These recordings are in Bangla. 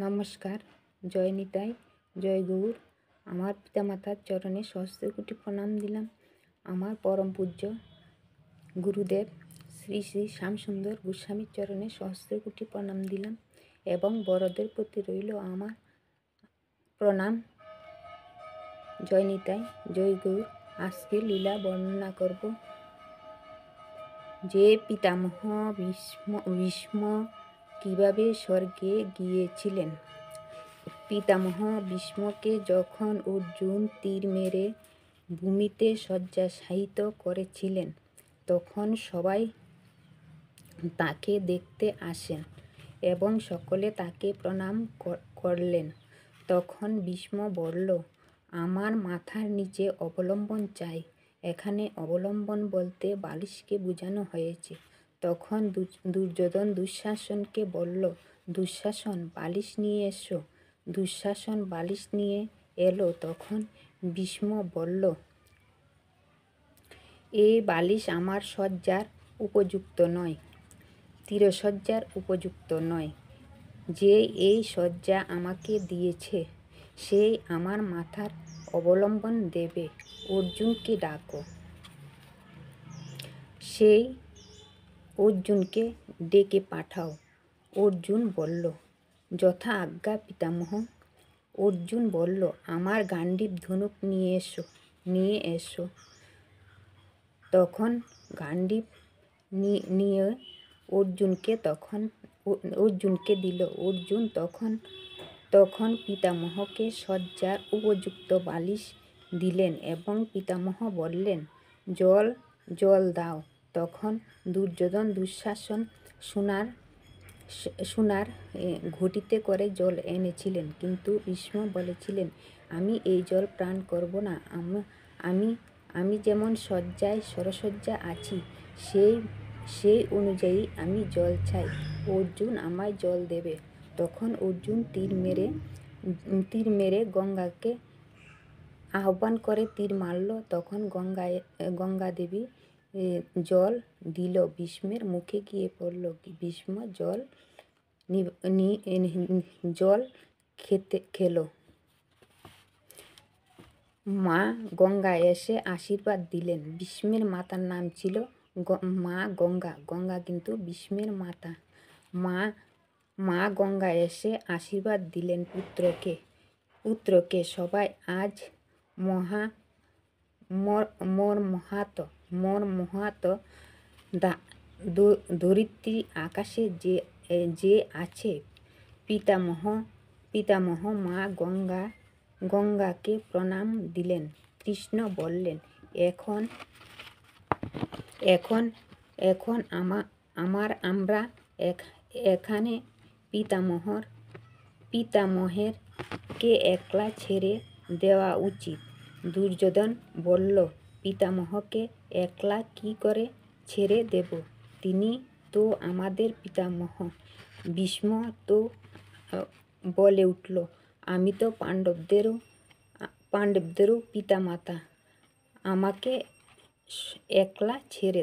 নমস্কার, জয় নিতাই, জয় গৌর। আমার পিতামাতার চরণে সহস্রকোটি প্রণাম দিলাম। আমার পরম পূজ্য গুরুদেব শ্রী শ্রী শ্যামসুন্দর গোস্বামীর চরণে সহস্রকোটি প্রণাম দিলাম এবং বড়দের প্রতি রইল আমার প্রণাম। জয় নিতাই, জয় গৌর। আজকে লীলা বর্ণনা করব যে পিতামহ ভীষ্ম কিভাবে স্বর্গে গিয়েছিলেন। পিতামহ ভীষ্মকে যখন অর্জুন তীর মেরে ভূমিতে শয্যাশায়িত করেছিলেন, তখন সবাই তাকে দেখতে আসেন এবং সকলে তাকে প্রণাম করলেন। তখন ভীষ্ম বলল, আমার মাথার নিচে অবলম্বন চাই। এখানে অবলম্বন বলতে বালিশকে বোঝানো হয়েছে। তখন দুর্যোধন দুঃশাসনকে বলল, দুঃশাসন, বালিশ নিয়ে এসো। দুঃশাসন বালিশ নিয়ে এলো। তখন ভীষ্ম বলল, এই বালিশ আমার শয্যার উপযুক্ত নয়, তীরশয্যার উপযুক্ত নয়। যে এই শয্যা আমাকে দিয়েছে, সেই আমার মাথার অবলম্বন দেবে। অর্জুনকে ডাকো। সেই অর্জুনকে ডেকে পাঠাও। অর্জুন বলল, যথা আজ্ঞা পিতামহ। অর্জুন বলল, আমার গান্ডীব ধনুক নিয়ে এসো। তখন গান্ডীব নিয়ে অর্জুনকে দিল। অর্জুন তখন পিতামহকে শয্যার উপযুক্ত বালিশ দিলেন এবং পিতামহ বললেন, জল দাও। তখন দুর্যোধন দুঃশাসন সোনার ঘটিতে করে জল এনেছিলেন, কিন্তু ভীষ্ম বলেছিলেন, আমি এই জল পান করব না। আমি যেমন শয্যায় সরসজ্জা আছি, সেই অনুযায়ী আমি জল চাই। অর্জুন আমায় জল দেবে। তখন অর্জুন তীর মেরে গঙ্গাকে আহ্বান করে তীর মারল। তখন গঙ্গা দেবী জল দিল, ভীষ্মের মুখে গিয়ে পড়ল। ভীষ্ম জল খেলো। মা গঙ্গা এসে আশীর্বাদ দিলেন। ভীষ্মের মাতার নাম ছিল মা গঙ্গা। গঙ্গা কিন্তু ভীষ্মের মাতা। মা গঙ্গা এসে আশীর্বাদ দিলেন পুত্রকে। সবাই আজ মহাত ধরিত্রী আকাশে যে আছে, পিতামহ মা গঙ্গাকে প্রণাম দিলেন। কৃষ্ণ বললেন, এখন আমরা এখানে পিতামহের কে একলা ছেড়ে দেওয়া উচিত। দুর্যোধন বলল, পিতামহকে একলা কি করে ছেড়ে দেব? তিনি তো আমাদের পিতামহ। ভীষ্ম তো বলে উঠল, আমি তো পাণ্ডবদেরও পিতামাতা। আমাকে একলা ছেড়ে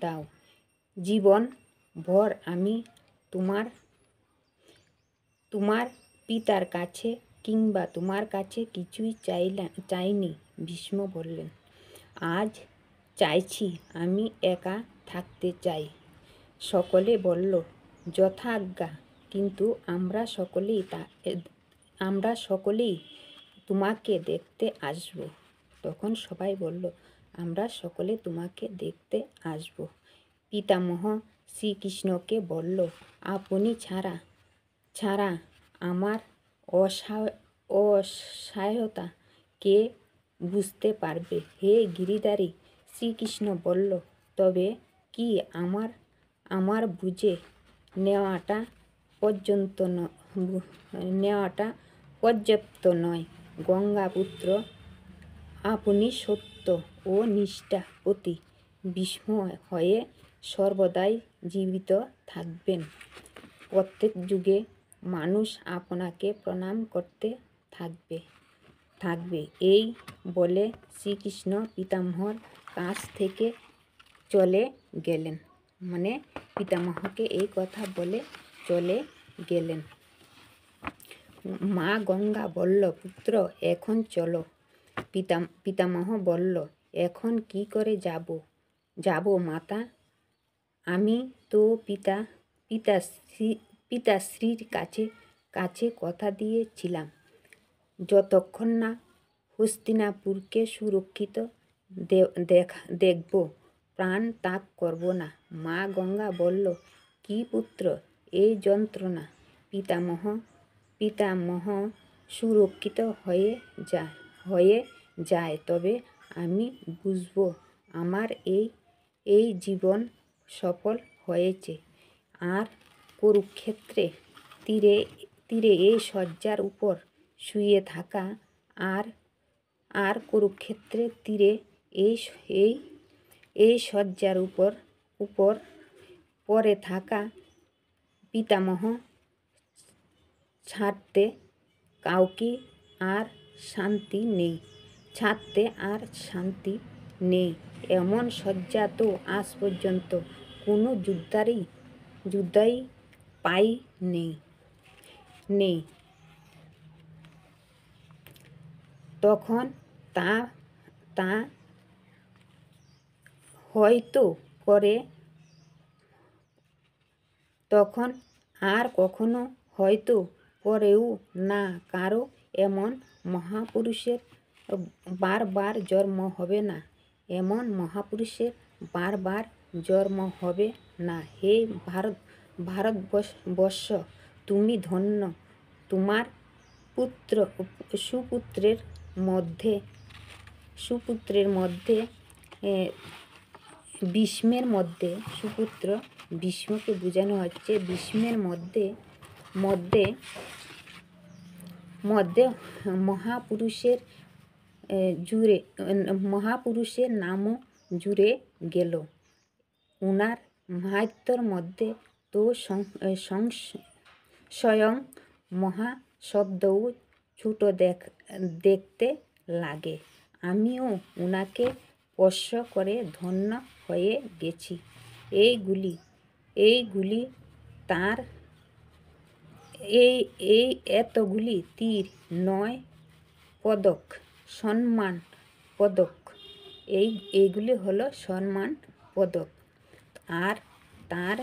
দাও। জীবন ভর আমি তোমার পিতার কাছে কিংবা তোমার কাছে কিছুই চাইনি। ভীষ্ম বললেন, আজ চাইছি, আমি একা থাকতে চাই। সকলে বলল, যথা আজ্ঞা, কিন্তু আমরা সকলেই তোমাকে দেখতে আসব। তখন সবাই বলল, আমরা সকলে তোমাকে দেখতে আসব। পিতামহ শ্রীকৃষ্ণকে বলল, আপনি ছাড়া আমার অসহায়তা কে বুঝতে পারবে? হে গিরিধারী। শ্রীকৃষ্ণ বলল, তবে কি আমার বুঝে নেওয়াটা পর্যাপ্ত নয়? গঙ্গাপুত্র, আপনি সত্য ও নিষ্ঠা প্রতি ভীষ্ম হয়ে সর্বদাই জীবিত থাকবেন। প্রত্যেক যুগে মানুষ আপনাকে প্রণাম করতে থাকবে। এই বলে শ্রীকৃষ্ণ পিতামহর কাছ থেকে চলে গেলেন। মানে পিতামহকে এই কথা বলে চলে গেলেন। মা গঙ্গা বলল, পুত্র এখন চলো। পিতামহ বলল, এখন কি করে যাব মাতা? আমি তো পিতাশ্রীর কাছে কথা দিয়েছিলাম, যতক্ষণ না হস্তিনাপুরকে সুরক্ষিত দেখব প্রাণ ত্যাগ করব না। মা গঙ্গা বলল, কি পুত্র, এই যন্ত্রণা? পিতামহ সুরক্ষিত হয়ে যায় তবে আমি বুঝব আমার এই জীবন সফল হয়েছে। আর কুরুক্ষেত্রে তীরে এই শয্যার উপর শুয়ে থাকা আর কুরুক্ষেত্রের তীরে এই শয্যার উপর পড়ে থাকা পিতামহ ছাড়তে আর শান্তি নেই। এমন শয্যা তো আজ পর্যন্ত কোনো যুদ্ধাই পাই নেই। তখন তা হয়তো আর কখনো হয়তো পরেও না কারো এমন মহাপুরুষের বারবার জন্ম হবে না। এমন মহাপুরুষের বারবার জন্ম হবে না। হে ভারতবর্ষ, তুমি ধন্য। তোমার সুপুত্রের মধ্যে ভীষ্মের মধ্যে সুপুত্র ভীষ্মকে বোঝানো হচ্ছে। ভীষ্মের মধ্যে মহাপুরুষের নামও জুড়ে গেল। উনার মাহাত্ম্যর মধ্যে তো স্বয়ং মহাশব্দও ছোট দেখতে লাগে। আমিও উনাকে স্পর্শ করে ধন্য হয়ে গেছি। এইগুলি তার এতগুলি তীর 9 পদক, সম্মান পদক। এইগুলি হলো সম্মান পদক। আর তার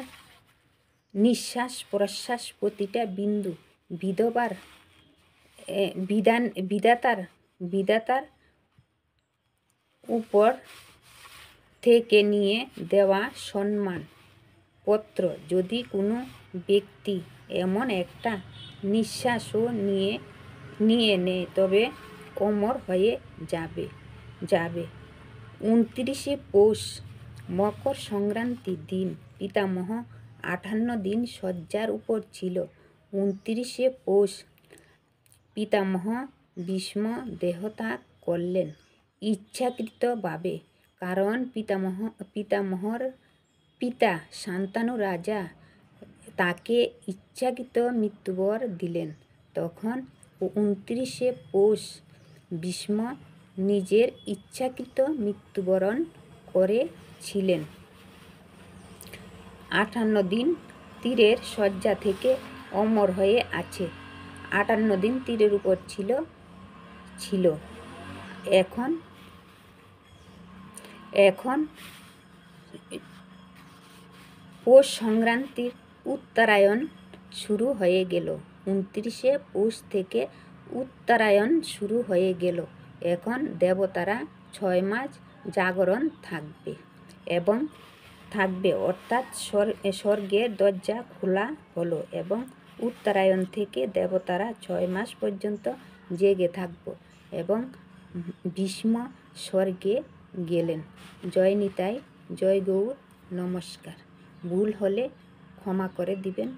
নিঃশ্বাস প্রশ্বাস প্রতিটা বিন্দু বিধাতার উপর থেকে নিয়ে দেওয়া সম্মান পত্র। যদি কোনো ব্যক্তি এমন একটা নিঃশ্বাসও নিয়ে নেয় তবে অমর হয়ে যাবে। 29শে পৌষ, মকর সংক্রান্তির দিন। পিতামহ 58 দিন শয্যার উপর ছিল। 29শে পৌষ পিতামহ ভীষ্ম দেহত্যাগ করলেন ইচ্ছাকৃতভাবে। কারণ পিতামহর পিতা শান্তনু রাজা তাকে ইচ্ছাকৃত মৃত্যুবর দিলেন। তখন 29শে পৌষ ভীষ্ম নিজের ইচ্ছাকৃত মৃত্যুবরণ করেছিলেন। 58 দিন তীরের শয্যা থেকে অমর হয়ে আছে। 58 দিন তীরের উপর ছিল। এখন পৌষ সংক্রান্তির উত্তরায়ণ শুরু হয়ে গেল। 29শে পৌষ থেকে উত্তরায়ণ শুরু হয়ে গেল। এখন দেবতারা 6 মাস জাগরণ থাকবে অর্থাৎ স্বর্গের দরজা খোলা হলো এবং উত্তরায়ণ থেকে দেবতারা 6 মাস পর্যন্ত জেগে থাকব এবং ভীষ্ম স্বর্গে গেলেন। জয় নিতাই, জয় গৌর, নমস্কার। ভুল হলে ক্ষমা করে দিবেন।